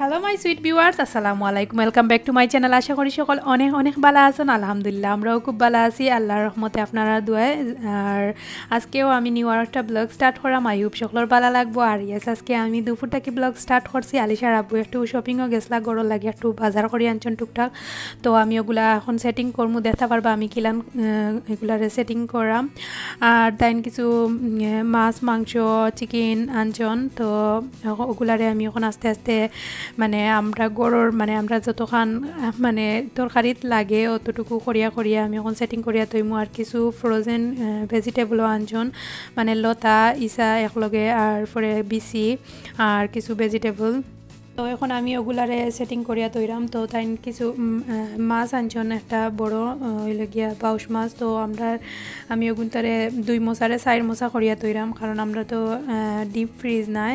Hello my sweet viewers, আসসালামু আলাইকুম। Welcome back to my channel. আশা করি সকল অনেক অনেক ভালো আছেন। আলহামদুলিল্লাহ আমরাও খুব ভালো আছি আল্লাহর রহমতে, আপনারা দোয়ায়। আর আজকেও আমি নিউ আর একটা ব্লগ স্টার্ট করাম, আইউব সকলের ভালো লাগবো। আর ইয়েস, আজকে আমি দুপুর থেকে ব্লগ স্টার্ট করছি। আলিশার আব্বু একটু শপিংও গেছলা, গরম লাগে একটু বাজার করে আনছেন টুকটাক। তো আমি ওগুলা এখন সেটিং করবো, দেখতে পারবা আমি কিলান এগুলারে সেটিং করাম। আর তাইন কিছু মাছ মাংস চিকেন আনছন, তো ওগুলারে আমি এখন আস্তে আস্তে মানে আমরা গরুর মানে আমরা যতখান মানে তরকারিত লাগে অতটুকু করিয়া করিয়া আমি এখন সেটিং করিয়া তৈমু। আর কিছু ফ্রোজেন ভেজিটেবলও আনছন, মানে লতা ইসা একলগে আর পরে বিসি আর কিছু ভেজিটেবল। তো এখন আমি ওগুলারে সেটিং করিয়া তৈরাম। তো তাই কিছু মাছ আনছন, একটা বড় হইলে গিয়া বাউশ মাছ। তো আমি ওগুনটারে 2 মশারে 4 মশা করিয়া তৈরাম, কারণ আমরা তো ডিপ ফ্রিজ নাই।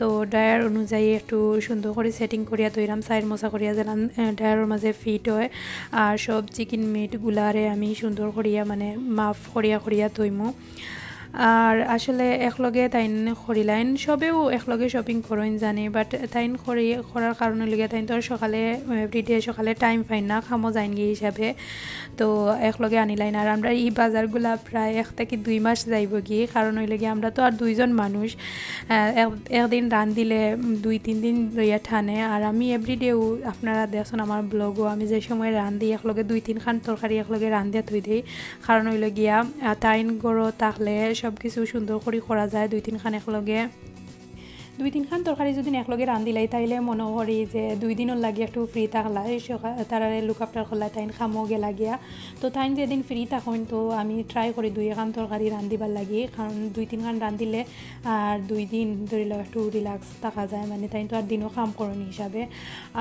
তো ড্রায়ার অনুযায়ী একটু সুন্দর করে সেটিং করিয়া তৈরাম, 4 মশা করিয়া যেন ড্রায়ারের মাঝে ফিট হয়। আর সব চিকেন মিটগুলারে আমি সুন্দর করিয়া মানে মাফ করিয়া করিয়া তৈমু। আর আসলে একলগে তাইন করিলাইন সবেও একলগে শপিং করেন জানি, বাট তাইন করার কারণে লিগে তাইন তো আর সকালে এভরিডে সকালে টাইম পাই না, খামো যাইন গিয়ে হিসাবে। তো একলগে আনিলাইন। আর আমরা এই বাজারগুলা প্রায় 1 থেকে 2 মাস যাইব গিয়ে, কারণ হইলে গিয়ে আমরা তো আর 2 জন মানুষ, একদিন রান দিলে 2-3 দিন লইয়া ঠানে। আর আমি এভরিডেও আপনারা দেখছেন আমার ব্লগও, আমি যে সময় রান দিই একলগে 2-3 খান তরকারি একলগে রান দিয়া থই দিই, কারণ হইলে গিয়া তাইন গড়ো থাকলে সব কিছু সুন্দর করে করা যায়। 2-3 খান একলগে 2-3 খান তরকারি যদি একলগে রান্ধিলাই তাইলে মনে করি যে 2 দিনের লাগে একটু ফ্রি থাকলাই, তারারে লুক আফটার করলাই তাইন খামো গেলা গিয়া। তো তাইন যেদিন ফ্রি থাকেন তো আমি ট্রাই করি 2 খান তরকারি রান্ধিবার লাগি, কারণ 2-3 খান রান্ধিলে আর 2 দিন ধরিলে একটু রিল্যাক্স থাকা যায়, মানে তাইন তো আর দিনও কাম করুন হিসাবে।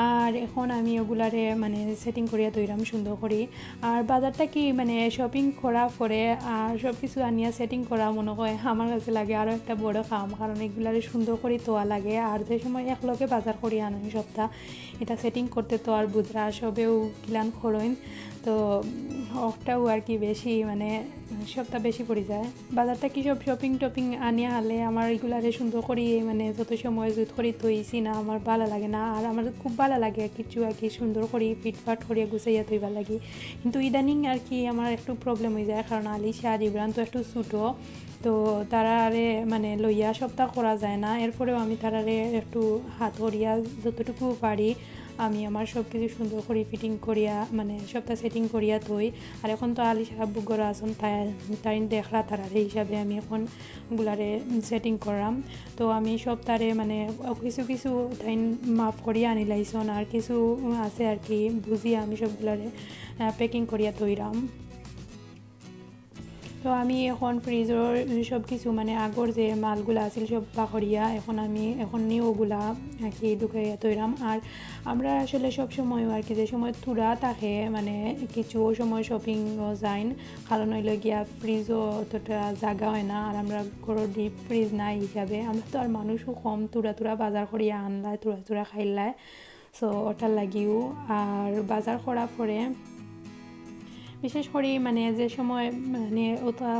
আর এখন আমি ওগুলারে মানে সেটিং করিয়া তৈরাম সুন্দর করি। আর বাজারটা কি মানে শপিং করা পরে আর সব কিছু আনিয়া সেটিং করা মনে হয় আমার কাছে লাগে আরও একটা বড় কাম, কারণ এগুলারে সুন্দর করে তোয়া লাগে। আর যে সময় একলগে বাজার করি আনো সপ্তাহ এটা সেটিং করতে তো আর বুঝরা সবেও কিলান খরইন, তো ওটাও আর কি বেশি মানে সপ্তাহ বেশি পড়ে যায়। বাজারটা কি সব শপিং টপিং আনিয়া হলে আমার এগুলারে সুন্দর করি মানে যত সময় জুত করি তৈছি না, আমার ভালো লাগে না। আর আমার খুব ভালো লাগে কিছু আর কি সুন্দর করি ফিটফাট করিয়া গুছাইয়া তৈবার লাগে। কিন্তু ইদানিং আর কি আমার একটু প্রবলেম হয়ে যায়, কারণ আলিশা আর ইব্রান তো একটু ছোটো, তো তারারে মানে লইয়া সপ্তাহ করা যায় না। এরপরেও আমি তারারে একটু হাত করিয়া যতটুকু পারি আমি আমার সব কিছু সুন্দর করে ফিটিং করিয়া মানে সপ্তাহ সেটিং করিয়া থই। আর এখন তো আলিশা আব্বু গড় আসন তাই দেখলা তারারে হিসাবে আমি এখন গুলারে সেটিং করাম। তো আমি সপ্তাহে মানে কিছু কিছু তাই মাফ করিয়া আনিলাইছন, আর কিছু আছে আর কি বুঝিয়া আমি সবগুলারে প্যাকিং করিয়া তৈরাম। তো আমি এখন ফ্রিজের সব কিছু মানে আগর যে মালগুলা আছিল সব পাখরিয়া এখন নিউগুলা আর কি ঢুকাইয়া তৈরাম। আর আমরা আসলে সব সময় আর কি যে সময় তুরা থাকে মানে কিছু সময় শপিংও যাইন, কারণ হইলে গিয়া ফ্রিজও অতটা জায়গা হয় না। আর আমরা ঘরের ডিপ ফ্রিজ নাই হিসাবে, আমরা তো আর মানুষও কম তুরা বাজার করিয়া আনলায় তুরা খাইলায়, সো ওটার লাগিও। আর বাজার করার পরে বিশেষ করে মানে যে সময় মানে ওটা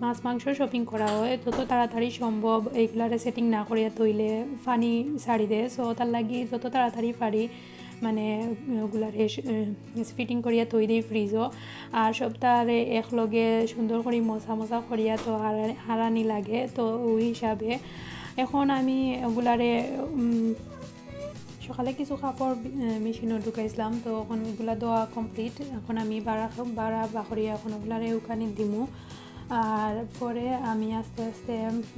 মাছ মাংস শপিং করা হয় তত তাড়াতাড়ি সম্ভব এইগুলারে সেটিং না করিয়া তৈলে ফানি ছাড়ি দেয়, সো তার লাগি যত তাড়াতাড়ি পারি মানে ওগুলারে ফিটিং করিয়া তৈ দিই ফ্রিজও। আর সপ্তাহে একলগে সুন্দর করে মশা করিয়া তো হারানি লাগে, তো ওই হিসাবে এখন আমি ওগুলারে সকালে কিছু কাপড় মেশিনও ঢুকাইছিলাম, তো এখন এগুলা দেওয়া কমপ্লিট। এখন আমি বাড়া বাখরিয়া এখন ওগুলারে উকানি দিমু। আর পরে আমি আস্তে আস্তে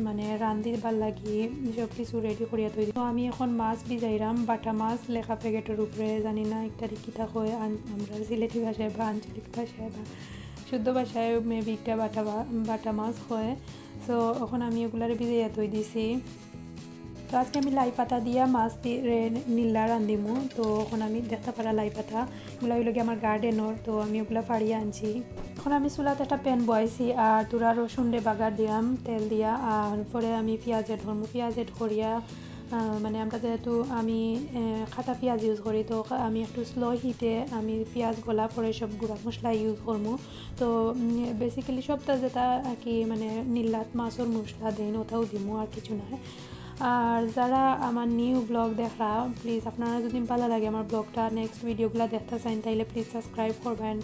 মানে রান্ধিবার লাগি সব কিছু রেডি করিয়া তৈরি। তো আমি এখন মাছ ভিজাইরাম, বাটা মাছ লেখা প্যাকেটের উপরে, জানি না একটা কিতা হয় আমরা সিলেটি ভাষায় বা আঞ্চলিক ভাষায় বা শুদ্ধ ভাষায় মেবি একটা বাটা মাছ হয়। সো এখন আমি ওগুলারে ভিজাইয়া তৈ দিছি। তো আজকে আমি লাই পাতা দিয়া মাছ নীলা রান্ধিমু। তো এখন আমি দেখতে পারা লাই পাতা এগুলো হইল গিয়ে আমার গার্ডেনর, তো আমি ওগুলো ফাড়িয়ে আনছি। এখন আমি চুলাতে একটা প্যান বয়াইছি আর তুরা রসুন বাগার দিলাম তেল দিয়া। আর পরে আমি পেঁয়াজ এড করিয়া মানে আমরা যেহেতু আমি খাটা পেঁয়াজ ইউজ করি, তো আমি একটু স্লো হিটে আমি পেঁয়াজ গলা পরে সব গুঁড়া মশলা ইউজ করবো। তো বেসিক্যালি সবটা যেটা আর কি মানে নীলাত মাছের মশলা দেন ওটাও দিমু, আর কিছু নয়। আর যারা আমার নিউ ব্লগ দেখা প্লিজ আপনারা যদি ভালো লাগে আমার ব্লগটা নেক্সট ভিডিওগুলো দেখতে চান তাইলে প্লিজ সাবস্ক্রাইব করবেন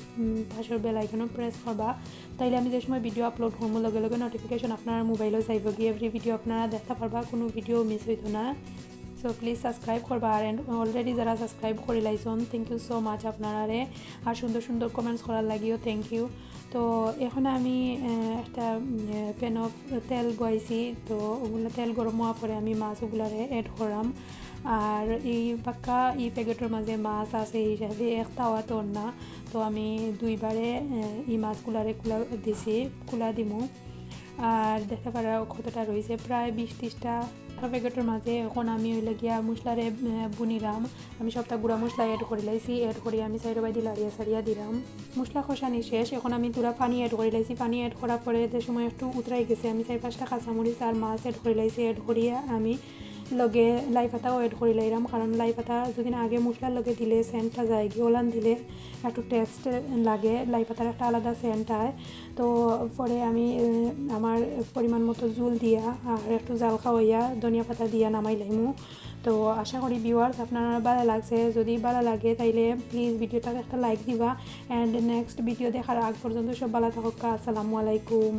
পাশের বেল আইকনও প্রেস করবা তাইলে আমি যে সময় ভিডিও আপলোড করব লগে লগে নোটিফিকেশন আপনার মোবাইলও যাইব গিয়ে এভরি ভিডিও আপনারা দেখতে পারবা কোনো ভিডিও মিস হইতো না সো প্লিজ সাবস্ক্রাইব করবা আর অলরেডি যারা সাবস্ক্রাইব করে লাইছন থ্যাংক ইউ সো মাচ আপনারারে আর সুন্দর সুন্দর কমেন্টস করার লাগিও থ্যাংক ইউ তো এখন আমি একটা প্যান অফ তেল বইছি তো ওগুলো তেল গরম হওয়ার পরে আমি মাছগুলারে এড করাম আর এই পাক্কা এই প্যাকেটের মাঝে মাছ আছে হিসাবে এক তাওয়া তোর না তো আমি দুইবারে এই মাছগুলারে দিছি কুলা দিমু আর দেখতে পারা কতটা রয়েছে প্রায় 20-30টা প্যাকেটের মাঝে এখন আমি হইলে গিয়া মশলারে বুনিরাম আমি সবটা গুঁড়া মশলা এড করে লাইছি এড করে আমি সাইডে বাইদি লাড়িয়া সারিয়া দিলাম মশলা কষানি শেষ এখন আমি তুরা পানি এড করে লাইছি পানি এড করার পরে যে সময় একটু উতরাই গেছে আমি 4-5টা কাঁচামরিচ আর মাছ এড করে লাইছি এড করিয়া আমি লগে লাই পাতাও এড করে লাইলাম কারণ লাই পাতা যদি আগে মশলার লগে দিলে সেন্টটা যায় ওলান দিলে একটু টেস্ট লাগে লাই পাতার একটা আলাদা সেন্ট হয় তো পরে আমি আমার পরিমাণ মতো জুল দিয়া আর একটু জাল খাওয়াইয়া ধনিয়া পাতা দিয়া নামাই লাইমু তো আশা করি ভিউয়ার্স আপনারা ভালো লাগছে যদি ভালো লাগে তাইলে প্লিজ ভিডিওটাকে একটা লাইক দিবা অ্যান্ড নেক্সট ভিডিও দেখার আগ পর্যন্ত সব ভালো থাকুক আসসালামু আলাইকুম